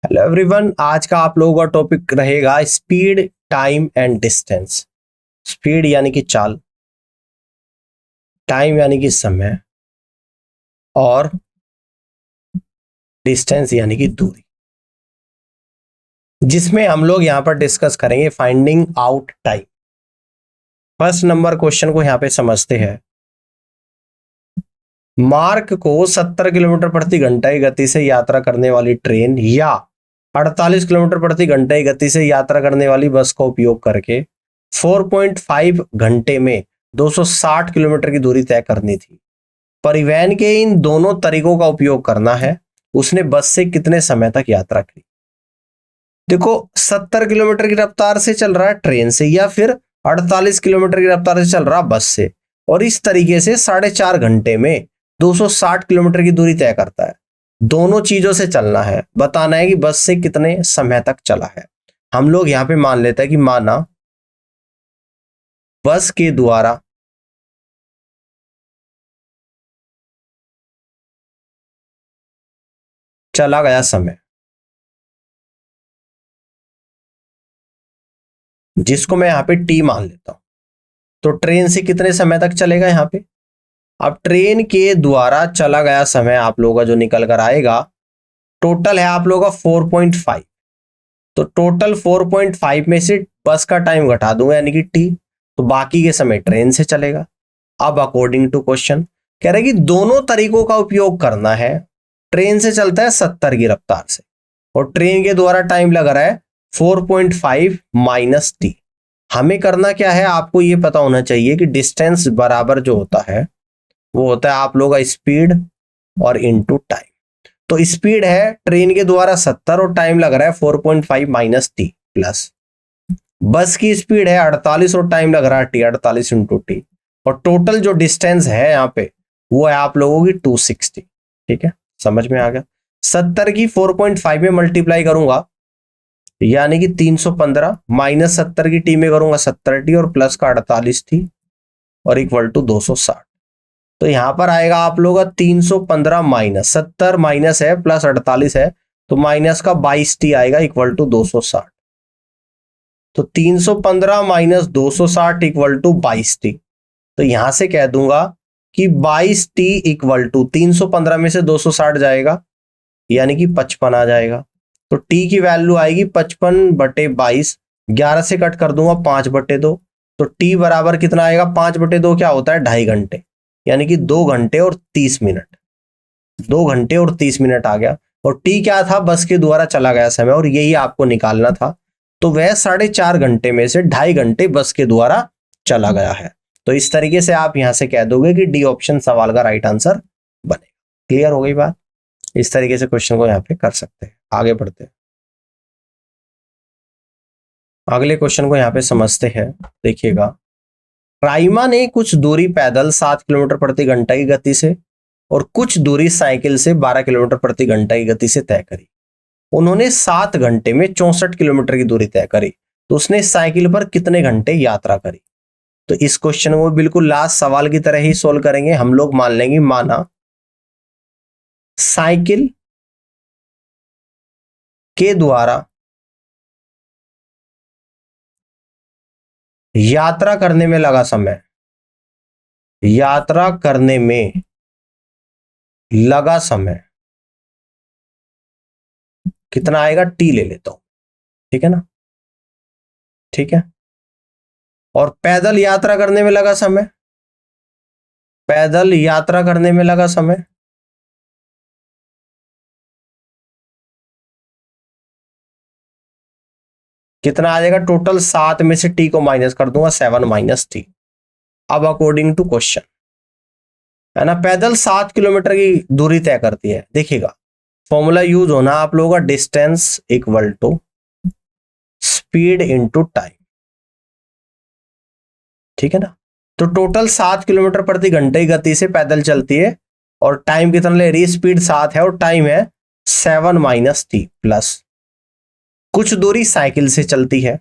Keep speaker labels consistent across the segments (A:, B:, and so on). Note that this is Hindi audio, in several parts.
A: हेलो एवरीवन, आज का आप लोगों का टॉपिक रहेगा speed, time and distance. Speed यानी कि चाल, टाइम यानी कि समय, और डिस्टेंस यानी कि दूरी, जिसमें हम लोग यहां पर डिस्कस करेंगे finding out time. First number question को यहां पे समझते हैं। मार्क को 70 किलोमीटर प्रति घंटा की गति से यात्रा करने वाली ट्रेन या 48 किलोमीटर प्रति घंटा की गति से यात्रा करने वाली बस का उपयोग करके 4.5 घंटे में 260 किलोमीटर की दूरी तय करनी थी। परिवहन के इन दोनों तरीकों का उपयोग करना है। उसने बस से कितने समय तक यात्रा की? देखो, 70 किलोमीटर की रफ्तार से चल रहा है ट्रेन से, या फिर 48 किलोमीटर की रफ्तार से चल रहा बस से, और इस तरीके से 4.5 घंटे में 260 किलोमीटर की दूरी तय करता है। दोनों चीजों से चलना है, बताना है कि बस से कितने समय तक चला है। हम लोग यहां पे मान लेते हैं कि माना बस के द्वारा चला गया समय, जिसको मैं यहां पे टी मान लेता हूं, तो ट्रेन से कितने समय तक चलेगा यहां पे? अब ट्रेन के द्वारा चला गया समय आप लोगों का जो निकल कर आएगा, टोटल है आप लोगों का 4.5। तो टोटल 4.5 में से बस का टाइम घटा दूंगा यानी कि टी, तो बाकी के समय ट्रेन से चलेगा। अब अकॉर्डिंग टू क्वेश्चन कह रहे हैं कि दोनों तरीकों का उपयोग करना है। ट्रेन से चलता है 70 की रफ्तार से, और ट्रेन के द्वारा टाइम लग रहा है 4.5 माइनस टी। हमें करना क्या है, आपको यह पता होना चाहिए कि डिस्टेंस बराबर जो होता है वो होता है आप लोगों का स्पीड और इनटू टाइम। तो स्पीड है ट्रेन के द्वारा 70 और टाइम लग रहा है 4.5 माइनस टी, प्लस बस की स्पीड है 48 और टाइम लग रहा है टी, 48 इंटू टी, और टोटल जो डिस्टेंस है यहाँ पे वो है आप लोगों की 260। ठीक है, समझ में आ गया? 70 की 4.5 में मल्टीप्लाई करूंगा यानी कि 315, माइनस 70 की टी में करूंगा 70 टी, और प्लस का 48 टी, और इक्वल टू 260। तो यहां पर आएगा आप लोगों का 315 माइनस 70 माइनस है प्लस 48 है, तो माइनस का 22 टी आएगा इक्वल टू 260। तो 315 माइनस 260 इक्वल टू 22 टी। तो यहां से कह दूंगा कि 22 टी इक्वल टू 315 में से 260 जाएगा यानी कि 55 आ जाएगा। तो टी की वैल्यू आएगी 55/22। 11 से कट कर दूंगा 5/2, तो टी बराबर कितना आएगा? 5/2 क्या होता है? 2.5 घंटे, यानी कि 2 घंटे और 30 मिनट। 2 घंटे और 30 मिनट आ गया। और टी क्या था? बस के द्वारा चला गया समय, और यही आपको निकालना था। तो वह 4.5 घंटे में से 2.5 घंटे बस के द्वारा चला गया है। तो इस तरीके से आप यहां से कह दोगे कि डी ऑप्शन सवाल का राइट आंसर बनेगा। क्लियर हो गई बात? इस तरीके से क्वेश्चन को यहां पे कर सकते हैं। आगे बढ़ते हैं, अगले क्वेश्चन को यहां पे समझते हैं। देखिएगा, राइमा ने कुछ दूरी पैदल 7 किलोमीटर प्रति घंटा की गति से और कुछ दूरी साइकिल से 12 किलोमीटर प्रति घंटा की गति से तय करी। उन्होंने 7 घंटे में 64 किलोमीटर की दूरी तय करी। तो उसने साइकिल पर कितने घंटे यात्रा करी? तो इस क्वेश्चन को बिल्कुल लास्ट सवाल की तरह ही सोल्व करेंगे। हम लोग मान लेंगे, माना साइकिल के द्वारा यात्रा करने में लगा समय, यात्रा करने में लगा समय कितना आएगा? टी ले लेता हूं, ठीक है ना? ठीक है। और पैदल यात्रा करने में लगा समय, पैदल यात्रा करने में लगा समय कितना आ जाएगा? टोटल 7 में से टी को माइनस कर दूंगा, 7 माइनस टी। अब अकॉर्डिंग टू क्वेश्चन है ना, पैदल 7 किलोमीटर की दूरी तय करती है। देखिएगा, फॉर्मूला यूज होना आप लोगों का distance equal to speed into time, ठीक है ना? तो टोटल 7 किलोमीटर प्रति घंटे की गति से पैदल चलती है, और टाइम कितना ले रही है? स्पीड 7 है और टाइम है 7 माइनस टी, प्लस कुछ दूरी साइकिल से चलती है,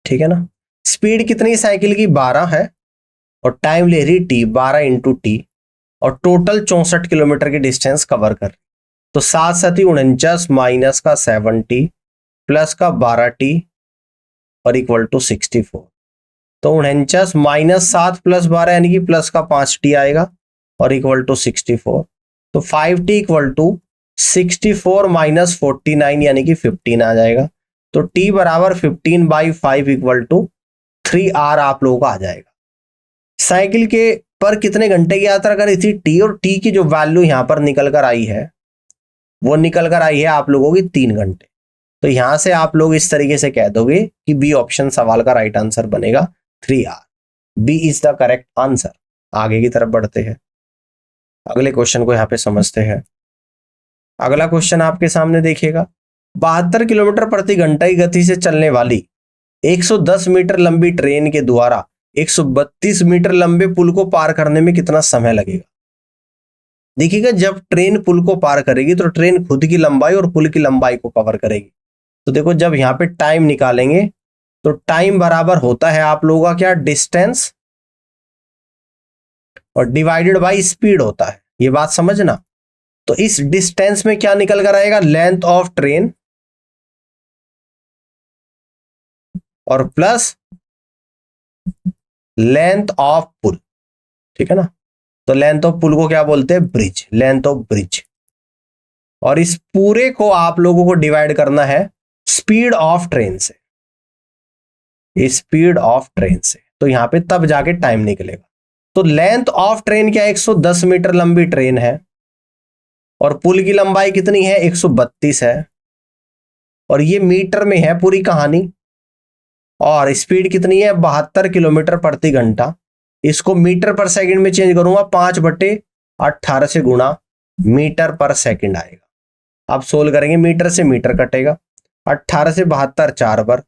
A: ठीक है ना? स्पीड कितनी साइकिल की? 12 है, और टाइम ले रही टी, 12 इंटू टी, और टोटल 64 किलोमीटर की डिस्टेंस कवर कर रही। तो 7 7 49 माइनस का 7t प्लस का 12t और इक्वल टू 64। तो 49 माइनस 7 प्लस 12 यानी कि प्लस का 5t आएगा और इक्वल टू 64। तो 5t इक्वल टू 64 माइनस 49 यानी कि 15 आ जाएगा। तो t बराबर 15/5 इक्वल टू 3r आप लोगों का आ जाएगा। साइकिल के पर कितने घंटे की यात्रा करी थी t, और t की जो वैल्यू यहां पर निकल कर आई है वो निकल कर आई है आप लोगों की 3 घंटे। तो यहां से आप लोग इस तरीके से कह दोगे कि बी ऑप्शन सवाल का राइट आंसर बनेगा 3r। B is the correct answer. आगे की तरफ बढ़ते हैं, अगले क्वेश्चन को यहां पे समझते हैं। अगला क्वेश्चन आपके सामने देखिएगा। 72 किलोमीटर प्रति घंटा की गति से चलने वाली 110 मीटर लंबी ट्रेन के द्वारा 132 मीटर लंबे पुल को पार करने में कितना समय लगेगा। देखिएगा, जब ट्रेन पुल को पार करेगी तो ट्रेन खुद की लंबाई और पुल की लंबाई को कवर करेगी। तो देखो, जब यहां पे टाइम निकालेंगे तो टाइम बराबर होता है आप लोगों का क्या, डिस्टेंस और डिवाइडेड बाय स्पीड होता है। ये बात समझना। तो इस डिस्टेंस में क्या निकल कर आएगा, लेंथ ऑफ ट्रेन और प्लस लेंथ ऑफ पुल। ठीक है ना। तो लेंथ ऑफ पुल को क्या बोलते हैं, ब्रिज, लेंथ ऑफ ब्रिज। और इस पूरे को आप लोगों को डिवाइड करना है स्पीड ऑफ ट्रेन से, स्पीड ऑफ ट्रेन से। तो यहां पे तब जाके टाइम निकलेगा। तो लेंथ ऑफ ट्रेन क्या, 110 मीटर लंबी ट्रेन है और पुल की लंबाई कितनी है, 132 है, और ये मीटर में है पूरी कहानी। और स्पीड कितनी है, 72 किलोमीटर प्रति घंटा। इसको मीटर पर सेकंड में चेंज करूंगा, 5/18 से गुणा मीटर पर सेकंड आएगा। अब सोल्व करेंगे, मीटर से मीटर कटेगा, 18 से 72 4 बार,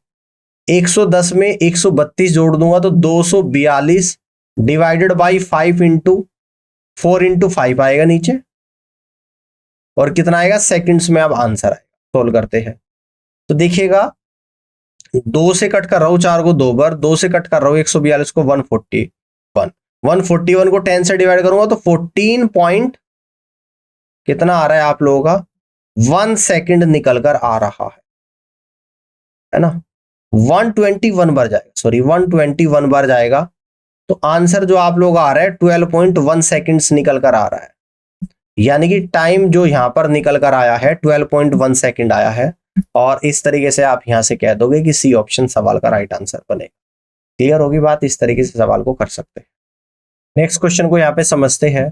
A: 110 में 132 जोड़ दूंगा तो 242 डिवाइडेड बाई 5 इंटू 4 इंटू 5 आएगा नीचे, और कितना आएगा सेकंड्स में। अब आंसर आएगा, सोल्व करते हैं। तो देखिएगा, 2 से कट कर रहा हूं 4 को 2 बार, 2 से कट कर रहा हूं 142 को 141, 141 को 10 से डिवाइड करूंगा तो 14 पॉइंट कितना आ रहा है आप लोगों का, 1 सेकंड निकल कर आ रहा है ना। 121 बार जाएगा, सॉरी 121 बार जाएगा। तो आंसर जो आप लोग आ रहा है 12.1 सेकंड्स निकल कर आ रहा है। यानी कि टाइम जो यहां पर निकल कर आया है 12.1 सेकंड आया है। और इस तरीके से आप यहां से कह दोगे कि सी ऑप्शन सवाल का राइट आंसर बनेगा। क्लियर होगी बात, इस तरीके से सवाल को कर सकते हैं। नेक्स्ट क्वेश्चन को यहां पे समझते हैं।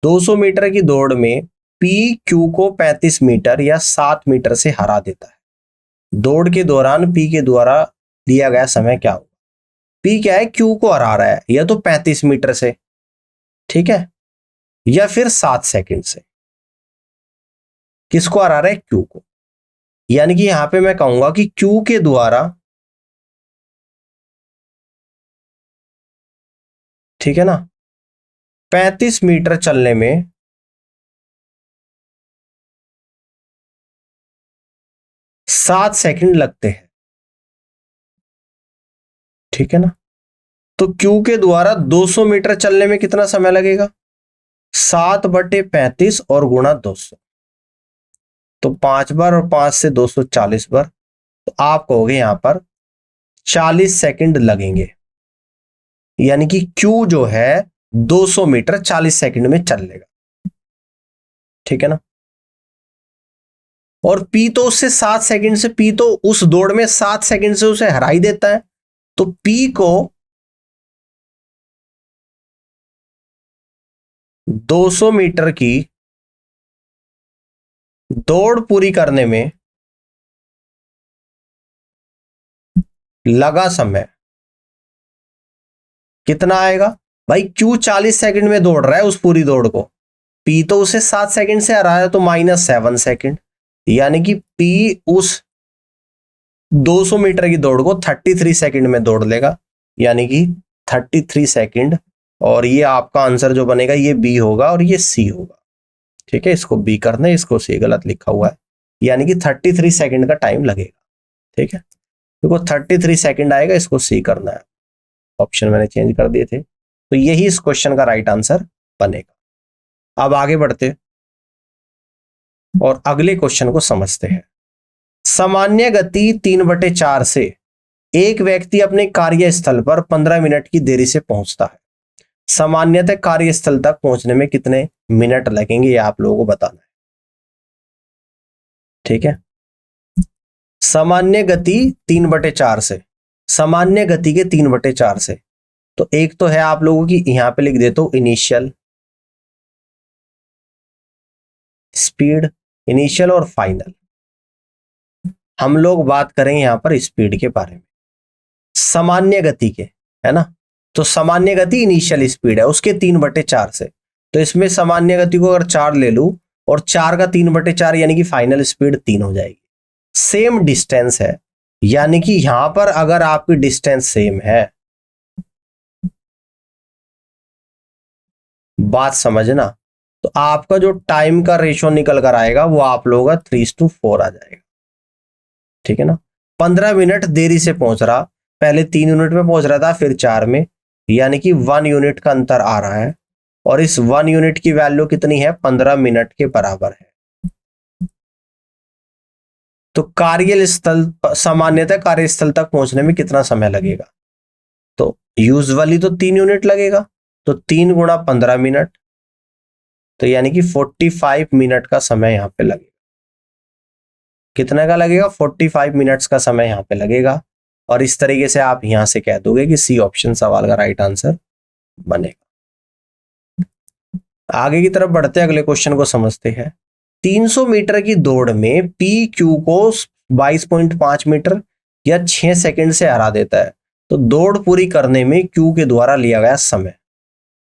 A: 200 मीटर की दौड़ में पी क्यू को 35 मीटर या 7 मीटर से हरा देता है। दौड़ के दौरान पी के द्वारा दिया गया समय क्या होगा। पी क्या है, क्यू को हरा रहा है, या तो 35 मीटर से, ठीक है, या फिर 7 सेकंड से। किसको हरा रहा है, क्यू को। यानी कि यहां पे मैं कहूंगा कि क्यू के द्वारा, ठीक है ना, 35 मीटर चलने में 7 सेकंड लगते हैं, ठीक है ना। तो क्यू के द्वारा 200 मीटर चलने में कितना समय लगेगा, 7/35 और गुणा 200। तो 5 बार और 5 से 240 बार, तो आप कहोगे यहां पर 40 सेकंड लगेंगे। यानी कि क्यू जो है 200 मीटर 40 सेकंड में चल लेगा, ठीक है ना। और पी तो उससे 7 सेकंड से, पी तो उस दौड़ में 7 सेकंड से उसे हरा ही देता है। तो पी को 200 मीटर की दौड़ पूरी करने में लगा समय कितना आएगा भाई। क्यू 40 सेकंड में दौड़ रहा है उस पूरी दौड़ को, पी तो उसे 7 सेकंड से हरा है, तो -7 सेकंड। यानी कि पी उस 200 मीटर की दौड़ को 33 सेकंड में दौड़ लेगा, यानी कि 33 सेकंड। और ये आपका आंसर जो बनेगा ये बी होगा और ये सी होगा, ठीक है। इसको बी करना है, इसको सी गलत लिखा हुआ है, यानी कि 33 सेकंड का टाइम लगेगा, ठीक है। देखो 33 सेकंड आएगा, इसको सी करना है। ऑप्शन मैंने चेंज कर दिए थे। तो यही इस क्वेश्चन का राइट आंसर बनेगा। अब आगे बढ़ते और अगले क्वेश्चन को समझते हैं। सामान्य गति 3/4 से एक व्यक्ति अपने कार्यस्थल पर 15 मिनट की देरी से पहुंचता है। सामान्यतः कार्यस्थल तक पहुंचने में कितने मिनट लगेंगे, ये आप लोगों को बताना है। ठीक है, सामान्य गति 3/4 से, सामान्य गति के 3/4 से, तो एक तो है आप लोगों की, यहां पे लिख देता हूं इनिशियल स्पीड, इनिशियल और फाइनल। हम लोग बात करेंगे यहां पर स्पीड के बारे में, सामान्य गति के, है ना। तो सामान्य गति इनिशियल स्पीड है उसके 3/4 से, तो इसमें सामान्य गति को अगर 4 ले लूं और 4 का 3/4 यानी कि फाइनल स्पीड 3 हो जाएगी। सेम डिस्टेंस है, यानी कि यहां पर अगर आपकी डिस्टेंस सेम है, बात समझना, तो आपका जो टाइम का रेशो निकल कर आएगा वो आप लोगों का 3:4 आ जाएगा। ठीक है ना, 15 मिनट देरी से पहुंच रहा, पहले 3 यूनिट में पहुंच रहा था, फिर 4 में, यानी कि 1 यूनिट का अंतर आ रहा है, और इस 1 यूनिट की वैल्यू कितनी है, 15 मिनट के बराबर है। तो कार्यस्थल, सामान्यतः कार्यस्थल तक पहुंचने में कितना समय लगेगा, तो यूजुअली तो 3 यूनिट लगेगा, तो 3 गुणा 15 मिनट, तो यानी कि 45 मिनट का समय यहां पे लगेगा। कितने का लगेगा, 45 मिनट्स का समय यहां पे लगेगा। और इस तरीके से आप यहां से कह दोगे कि सी ऑप्शन सवाल का राइट आंसर बनेगा। आगे की तरफ बढ़ते हैं, अगले क्वेश्चन को समझते हैं। 300 मीटर की दौड़ में पी क्यू को 22.5 मीटर या 6 सेकंड से हरा देता है, तो दौड़ पूरी करने में क्यू के द्वारा लिया गया समय।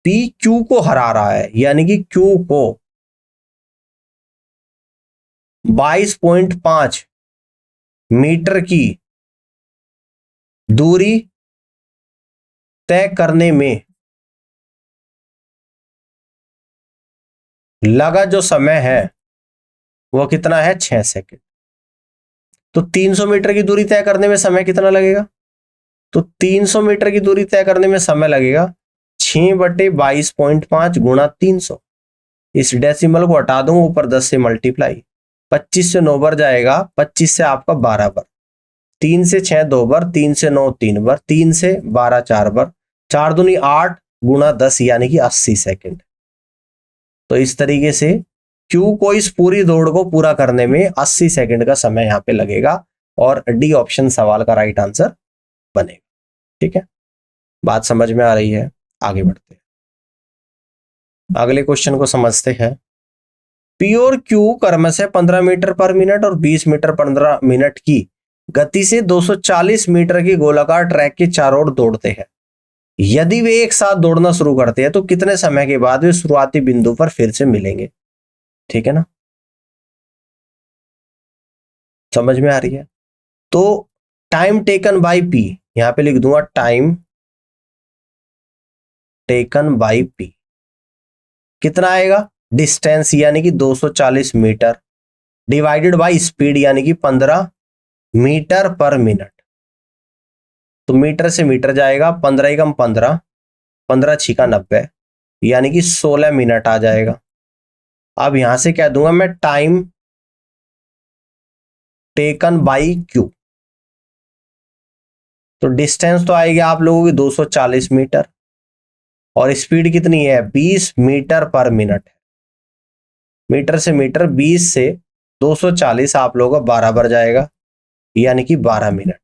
A: पी क्यू को हरा रहा है, यानी कि क्यू को 22.5 मीटर की दूरी तय करने में लगा जो समय है वो कितना है, 6 सेकंड। तो 300 मीटर की दूरी तय करने में समय कितना लगेगा, तो 300 मीटर की दूरी तय करने में समय लगेगा 6/22.5 गुणा 300। इस डेसिमल को हटा दूं, ऊपर 10 से मल्टीप्लाई, 25 से 9 बार जाएगा, 25 से आपका 12 बार, 3 से 6 2 बार, 3 से 9 3 बार, 3 से 12 4 बार, 4 दूनी 8 गुणा 10 यानी कि 80 सेकंड। तो इस तरीके से क्यू को इस पूरी दौड़ को पूरा करने में 80 सेकंड का समय यहां पे लगेगा, और डी ऑप्शन सवाल का राइट आंसर बनेगा। ठीक है, बात समझ में आ रही है, आगे बढ़ते हैं, अगले क्वेश्चन को समझते हैं। पी और क्यू क्रमशः 15 मीटर पर मिनट और 20 मीटर 15 मिनट की गति से 240 मीटर की गोलाकार ट्रैक के चारों ओर दौड़ते हैं। यदि वे एक साथ दौड़ना शुरू करते हैं तो कितने समय के बाद वे शुरुआती बिंदु पर फिर से मिलेंगे। ठीक है ना, समझ में आ रही है। तो टाइम टेकन बाय पी, यहां पे लिख दूंगा टाइम टेकन बाय पी, कितना आएगा, डिस्टेंस यानी कि 240 मीटर डिवाइडेड बाय स्पीड यानी कि 15 मीटर पर मिनट। तो मीटर से मीटर जाएगा, 15 एकम 15, 15 छिका 90, यानी कि 16 मिनट आ जाएगा। अब यहां से कह दूंगा मैं टाइम टेकन बाई क्यू, तो डिस्टेंस तो आएगी आप लोगों की 240 मीटर, और स्पीड कितनी है, 20 मीटर पर मिनट है। मीटर से मीटर, 20 से 240 आप लोगों का 12 बार जाएगा, यानी कि 12 मिनट।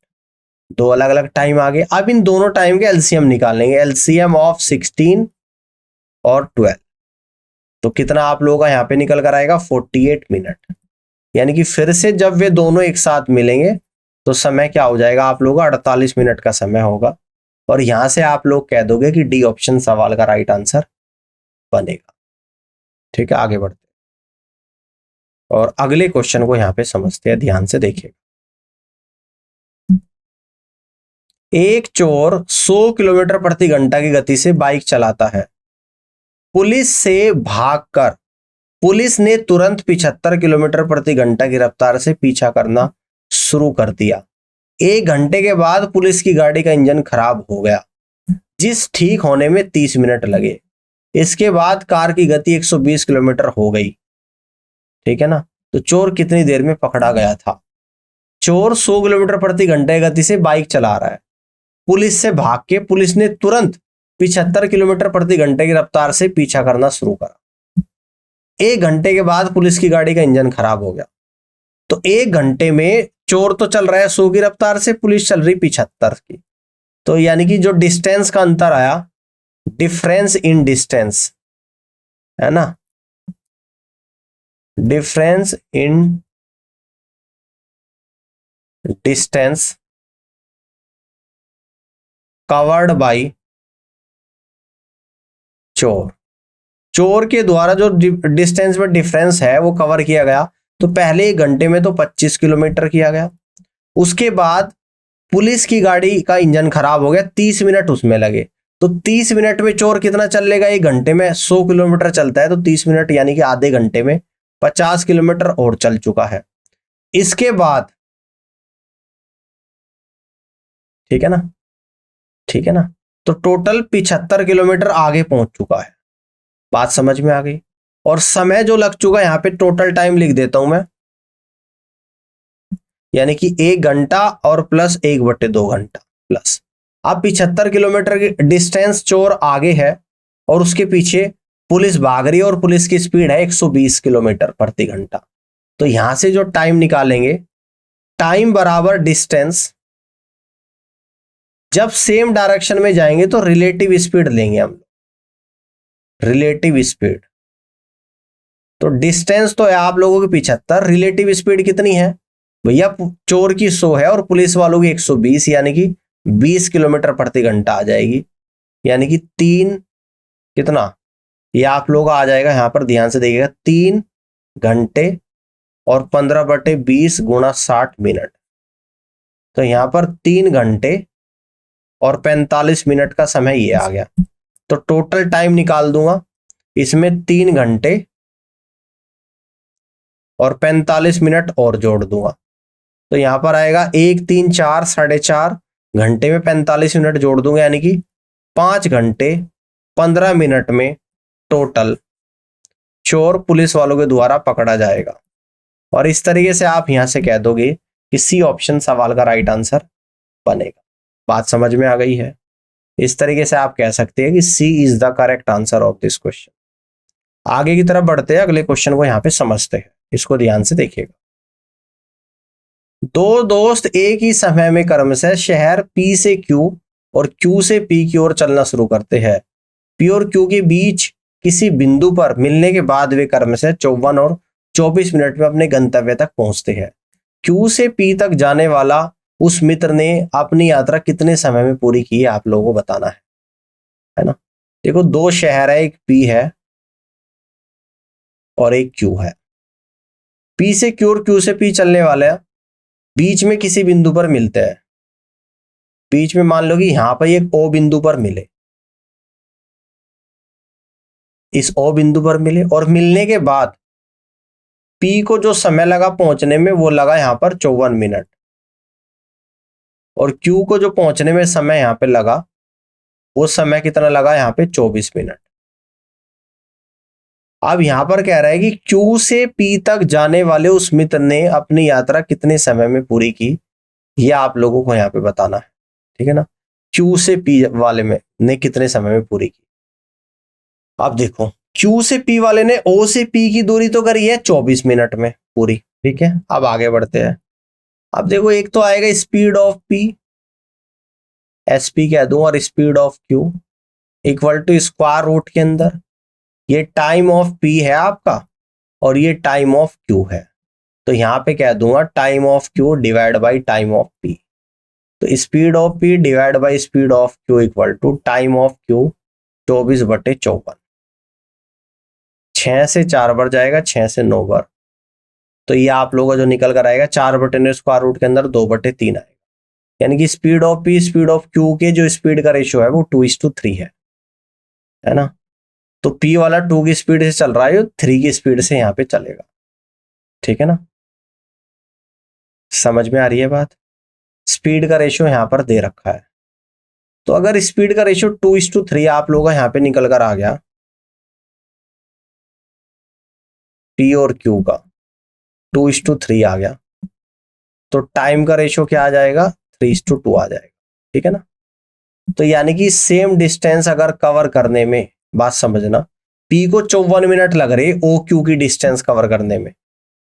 A: दो अलग अलग टाइम आ गए। अब इन दोनों टाइम के एलसीएम निकालेंगे, एलसीएम ऑफ 16 और 12, तो कितना आप लोगों का यहां पे निकल कर आएगा, 48 मिनट। यानी कि फिर से जब वे दोनों एक साथ मिलेंगे तो समय क्या हो जाएगा आप लोगों का, 48 मिनट का समय होगा। और यहां से आप लोग कह दोगे कि डी ऑप्शन सवाल का राइट आंसर बनेगा। ठीक है, आगे बढ़ते हैं और अगले क्वेश्चन को यहां पे समझते हैं, ध्यान से देखिए। एक चोर 100 किलोमीटर प्रति घंटा की गति से बाइक चलाता है। पुलिस से भागकर पुलिस ने तुरंत 75 किलोमीटर प्रति घंटा की रफ्तार से पीछा करना शुरू कर दिया। 1 घंटे के बाद पुलिस की गाड़ी का इंजन खराब हो गया, जिस ठीक होने में 30 मिनट लगे। इसके बाद कार की गति 120 किलोमीटर हो गई। ठीक है ना, तो चोर कितनी देर में पकड़ा गया था? चोर 100 किलोमीटर प्रति घंटे गति से बाइक चला रहा है, पुलिस से भाग के पुलिस ने तुरंत 75 किलोमीटर प्रति घंटे की रफ्तार से पीछा करना शुरू करा। 1 घंटे के बाद पुलिस की गाड़ी का इंजन खराब हो गया। तो 1 घंटे में चोर तो चल रहा है 100 की रफ्तार से, पुलिस चल रही 75 की। तो यानी कि जो डिस्टेंस का अंतर आया, डिफरेंस इन डिस्टेंस, है ना, difference in distance covered by चोर। चोर के द्वारा जो डिस्टेंस में डिफरेंस है वो कवर किया गया। तो पहले 1 घंटे में तो 25 किलोमीटर किया गया, उसके बाद पुलिस की गाड़ी का इंजन खराब हो गया, 30 मिनट उसमें लगे। तो 30 मिनट में चोर कितना चल लेगा? 1 घंटे में 100 किलोमीटर चलता है, तो 30 मिनट यानी कि आधे घंटे में 50 किलोमीटर और चल चुका है। इसके बाद, ठीक है ना, ठीक है ना, तो टोटल 75 किलोमीटर आगे पहुंच चुका है। बात समझ में आ गई? और समय जो लग चुका है यहां पे, टोटल टाइम लिख देता हूं मैं, यानी कि 1 घंटा और प्लस 1/2 घंटा प्लस। अब 75 किलोमीटर की डिस्टेंस चोर आगे है और उसके पीछे पुलिस भाग रही है और पुलिस की स्पीड है 120 किलोमीटर प्रति घंटा। तो यहां से जो टाइम निकालेंगे, टाइम बराबर डिस्टेंस, जब सेम डायरेक्शन में जाएंगे तो रिलेटिव स्पीड लेंगे हम, रिलेटिव स्पीड। तो डिस्टेंस तो है आप लोगों की 75, रिलेटिव स्पीड कितनी है भैया? चोर की 100 है और पुलिस वालों की 120, यानी कि 20 किलोमीटर प्रति घंटा आ जाएगी। यानी कि 3 कितना, ये आप लोग आ जाएगा, यहां पर ध्यान से देखिएगा, 3 घंटे और 15/20 गुणा 60 मिनट। तो यहां पर 3 घंटे और 45 मिनट का समय ये आ गया। तो टोटल टाइम निकाल दूंगा, इसमें 3 घंटे और 45 मिनट और जोड़ दूंगा। तो यहां पर आएगा 1 3 4 4.5 घंटे में 45 मिनट जोड़ दूंगा, यानी कि 5 घंटे 15 मिनट में टोटल चोर पुलिस वालों के द्वारा पकड़ा जाएगा। और इस तरीके से आप यहां से कह दोगे कि सी ऑप्शन सवाल का राइट आंसर बनेगा। बात समझ में आ गई है? इस तरीके से आप कह सकते हैं कि C is the correct answer of this question. आगे की तरफ बढ़ते हैं, अगले क्वेश्चन को यहां पे समझते हैं, इसको ध्यान से देखिएगा। दो दोस्त एक ही समय में क्रमशः शहर पी से क्यू और क्यू से पी की ओर चलना शुरू करते हैं। पी और क्यू के बीच किसी बिंदु पर मिलने के बाद वे क्रमशः 54 और 24 मिनट में अपने गंतव्य तक पहुंचते हैं। क्यू से पी तक जाने वाला उस मित्र ने अपनी यात्रा कितने समय में पूरी की है, आप लोगों को बताना है ना। देखो, 2 शहर है, एक पी है और एक क्यू है। पी से क्यू और क्यू से पी चलने वाले हैं, बीच में किसी बिंदु पर मिलते हैं। बीच में मान लो कि यहां पर एक ओ बिंदु पर मिले, इस ओ बिंदु पर मिले, और मिलने के बाद पी को जो समय लगा पहुंचने में वो लगा यहां पर 54 मिनट, और क्यू को जो पहुंचने में समय यहां पे लगा वो समय कितना लगा यहां पे 24 मिनट। अब यहां पर कह रहा है कि क्यू से पी तक जाने वाले उस मित्र ने अपनी यात्रा कितने समय में पूरी की, यह आप लोगों को यहां पे बताना है, ठीक है ना। क्यू से पी वाले में ने कितने समय में पूरी की। अब देखो, क्यू से पी वाले ने ओ से पी की दूरी तो करी है 24 मिनट में पूरी, ठीक है। अब आगे बढ़ते हैं। अब देखो, एक तो आएगा स्पीड ऑफ पी, एसपी कह दूं, और speed of Q equal to square root के अंदर ये टाइम ऑफ पी है आपका और ये टाइम ऑफ क्यू है। तो यहां पे कह दूंगा time of Q divide by time of P. तो speed of P divide by speed of Q equal to time of Q 24/54। 6 से 4 बार जाएगा, 6 से 9 बार। तो ये आप लोगों का जो निकल कर आएगा 4/9 स्क्वायर रूट के अंदर 2/3 आएगा। यानी कि speed of P speed of Q के जो स्पीड का रेशियो है वो 2:3 है ना। तो पी वाला 2 की स्पीड से चल रहा है, 3 की स्पीड से यहां पे चलेगा, ठीक है ना। समझ में आ रही है बात? स्पीड का रेशियो यहां पर दे रखा है। तो अगर स्पीड का रेशियो 2:3 आप लोगों का यहां पे निकल कर आ गया पी और क्यू का, 2:3 आ गया, तो टाइम का रेशियो क्या आ जाएगा, 3:2 आ जाएगा। ठीक है ना। तो यानी कि सेम डिस्टेंस अगर कवर करने में, बात समझना, पी को 54 मिनट लग रहे ओ क्यू की डिस्टेंस कवर करने में,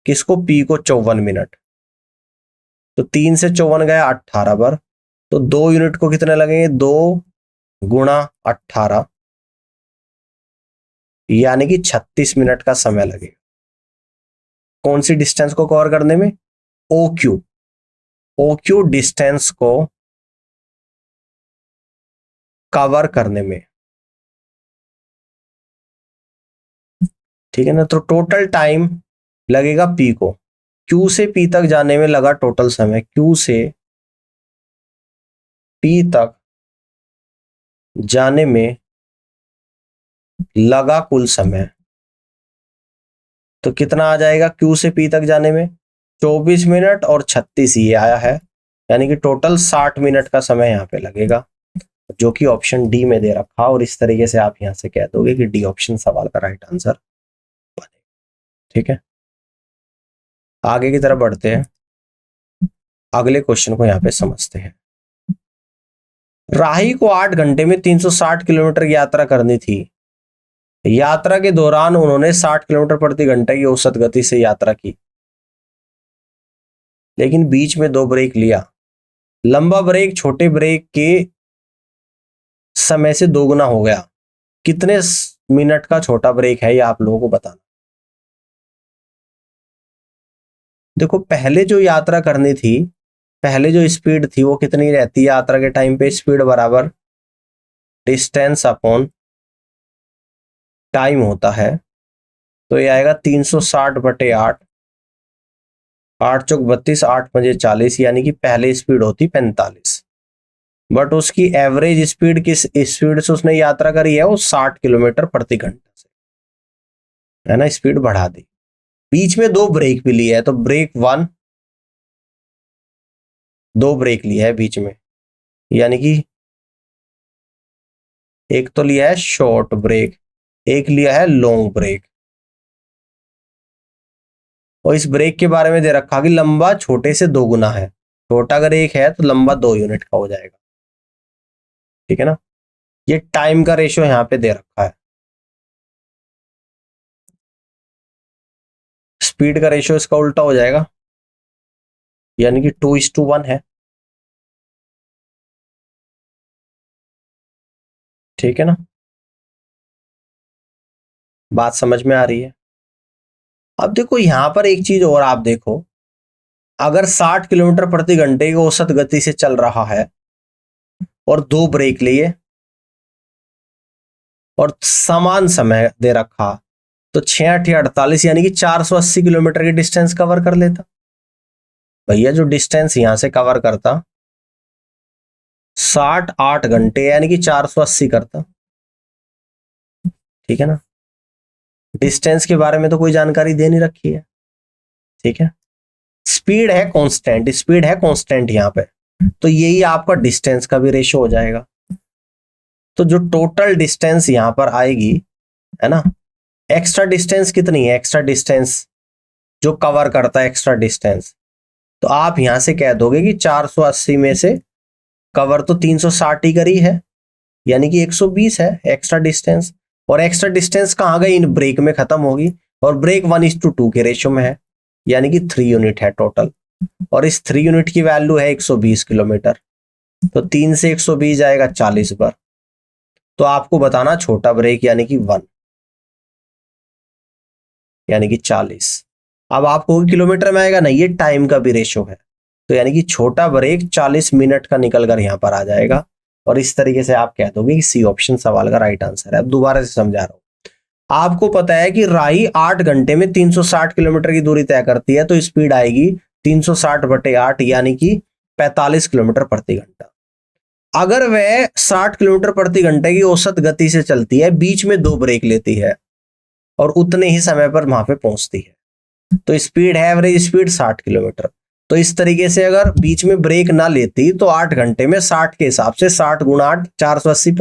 A: किसको, पी को 54 मिनट, तो 3 से 54 गया 18 बार, तो 2 यूनिट को कितने लगेंगे, 2 गुणा 18, यानी कि 36 मिनट का समय लगेगा। कौन सी डिस्टेंस को कवर करने में, ओ क्यू डिस्टेंस को कवर करने में। ठीक है ना। तो टोटल टाइम लगेगा पी को, क्यू से पी तक जाने में लगा टोटल समय, क्यू से पी तक जाने में लगा कुल समय, तो कितना आ जाएगा क्यू से पी तक जाने में, 24 मिनट और 36 ये आया है, यानी कि टोटल 60 मिनट का समय यहाँ पे लगेगा, जो कि ऑप्शन डी में दे रखा। और इस तरीके से आप यहां से कह दोगे कि डी ऑप्शन सवाल का राइट आंसर बनेगा। ठीक है, आगे की तरफ बढ़ते हैं, अगले क्वेश्चन को यहाँ पे समझते हैं। राही को 8 घंटे में 360 किलोमीटर यात्रा करनी थी। यात्रा के दौरान उन्होंने 60 किलोमीटर प्रति घंटे की औसत गति से यात्रा की, लेकिन बीच में 2 ब्रेक लिया। लंबा ब्रेक छोटे ब्रेक के समय से दोगुना हो गया। कितने मिनट का छोटा ब्रेक है, ये आप लोगों को बताना। देखो, पहले जो यात्रा करनी थी, पहले जो स्पीड थी वो कितनी रहती है यात्रा के टाइम पे, स्पीड बराबर डिस्टेंस अपॉन टाइम होता है। तो ये आएगा 360/8, 8 चौक 32, 8 पंजे 40, यानी कि पहले स्पीड होती 45, बट उसकी एवरेज स्पीड किस स्पीड से उसने यात्रा करी है, वो 60 किलोमीटर प्रति घंटा से, है ना, स्पीड बढ़ा दी। बीच में 2 ब्रेक भी लिए है, तो ब्रेक 1, 2 ब्रेक लिया है बीच में, यानी कि एक तो लिया है शॉर्ट ब्रेक, एक लिया है लॉन्ग ब्रेक। और इस ब्रेक के बारे में दे रखा कि लंबा छोटे से 2 गुना है, छोटा अगर 1 है तो लंबा 2 यूनिट का हो जाएगा। ठीक है ना। ये टाइम का रेशियो यहां पे दे रखा है, स्पीड का रेशियो इसका उल्टा हो जाएगा, यानी कि 2:1 है। ठीक है ना, बात समझ में आ रही है। अब देखो यहां पर एक चीज और आप देखो, अगर 60 किलोमीटर प्रति घंटे की औसत गति से चल रहा है और 2 ब्रेक लिए और समान समय दे रखा, तो 6×8 = 48, यानी कि 480 किलोमीटर की डिस्टेंस कवर कर लेता। भैया जो डिस्टेंस यहां से कवर करता 8 घंटे, यानी कि 480 करता। ठीक है ना, डिस्टेंस के बारे में तो कोई जानकारी दे नहीं रखी है। ठीक है, स्पीड है कांस्टेंट, स्पीड है कांस्टेंट यहां पे, तो यही आपका डिस्टेंस का भी रेशियो हो जाएगा। तो जो टोटल डिस्टेंस यहां पर आएगी, है ना, एक्स्ट्रा डिस्टेंस कितनी है, एक्स्ट्रा डिस्टेंस जो कवर करता है एक्स्ट्रा डिस्टेंस, तो आप यहां से कह दोगे कि 480 में से कवर तो 360 ही करी है, यानी कि 120 है एक्स्ट्रा डिस्टेंस। और एक्स्ट्रा डिस्टेंस कहां गई, इन ब्रेक में खत्म होगी, और ब्रेक 1:2 के रेशियो में है, यानी कि 3 यूनिट है टोटल, और इस 3 यूनिट की वैल्यू है 120 किलोमीटर, तो 3 से 120 जाएगा 40 बार। तो आपको बताना छोटा ब्रेक यानी कि 1, यानी कि 40। अब आपको किलोमीटर में आएगा नहीं, ये टाइम का भी रेशियो है, तो यानी कि छोटा ब्रेक 40 मिनट का निकल कर यहां पर आ जाएगा। और इस तरीके से आप कह दोगे कि सी ऑप्शन सवाल का राइट आंसर है। अब दोबारा से समझा रहा हूं, आपको पता है कि राही 8 घंटे में 360 किलोमीटर की दूरी तय करती है, तो स्पीड आएगी 360/8, यानी कि 45 किलोमीटर प्रति घंटा। अगर वह 60 किलोमीटर प्रति घंटे की औसत गति से चलती है, बीच में 2 ब्रेक लेती है और उतने ही समय पर वहां पे पहुंचती है, तो स्पीड है, एवरेज स्पीड 60 किलोमीटर। तो इस तरीके से अगर बीच में ब्रेक ना लेती तो 8 घंटे में 60 के हिसाब से 60 × 8 480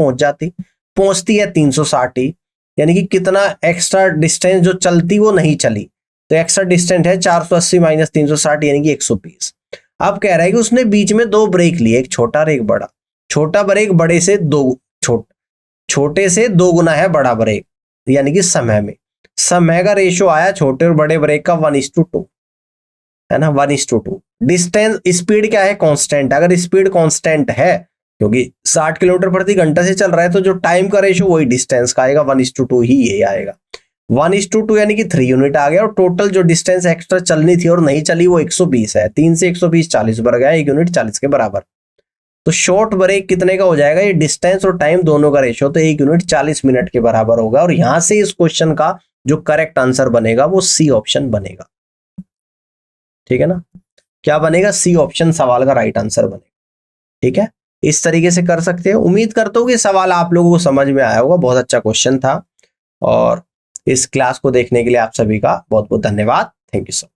A: पहुंचती है 360 ही, यानी कि कितना एक्स्ट्रा डिस्टेंस जो चलती वो नहीं चली, तो एक्स्ट्रा डिस्टेंस है 480 माइनस 360 यानी कि 120। अब कह रहा है कि उसने बीच में 2 ब्रेक लिए, एक छोटा और एक बड़ा। छोटा ब्रेक बड़े से छोटे से 2 गुना है बड़ा ब्रेक, यानी कि समय का रेशो आया छोटे और बड़े ब्रेक का 1:2, है ना, 1:2। डिस्टेंस, स्पीड क्या है, कांस्टेंट। अगर स्पीड कांस्टेंट है क्योंकि 60 किलोमीटर प्रति घंटा से चल रहा है, तो जो टाइम का रेशो वही डिस्टेंस का आएगा, 1:2 ही ये आएगा। 1:2 यानी कि 3 यूनिट आ गया। और टोटल जो डिस्टेंस एक्स्ट्रा चलनी थी और नहीं चली वो 120 है। 3 से 120 40 बढ़ गया, 1 यूनिट 40 के बराबर। तो शॉर्ट ब्रेक कितने का हो जाएगा, ये डिस्टेंस और टाइम दोनों का रेशो, तो 1 यूनिट 40 मिनट के बराबर होगा। और यहां से इस क्वेश्चन का जो करेक्ट आंसर बनेगा वो सी ऑप्शन बनेगा। ठीक है ना, क्या बनेगा, सी ऑप्शन सवाल का राइट आंसर बनेगा। ठीक है, इस तरीके से कर सकते हैं। उम्मीद करता हूं कि सवाल आप लोगों को समझ में आया होगा। बहुत अच्छा क्वेश्चन था। और इस क्लास को देखने के लिए आप सभी का बहुत बहुत धन्यवाद। Thank you so much.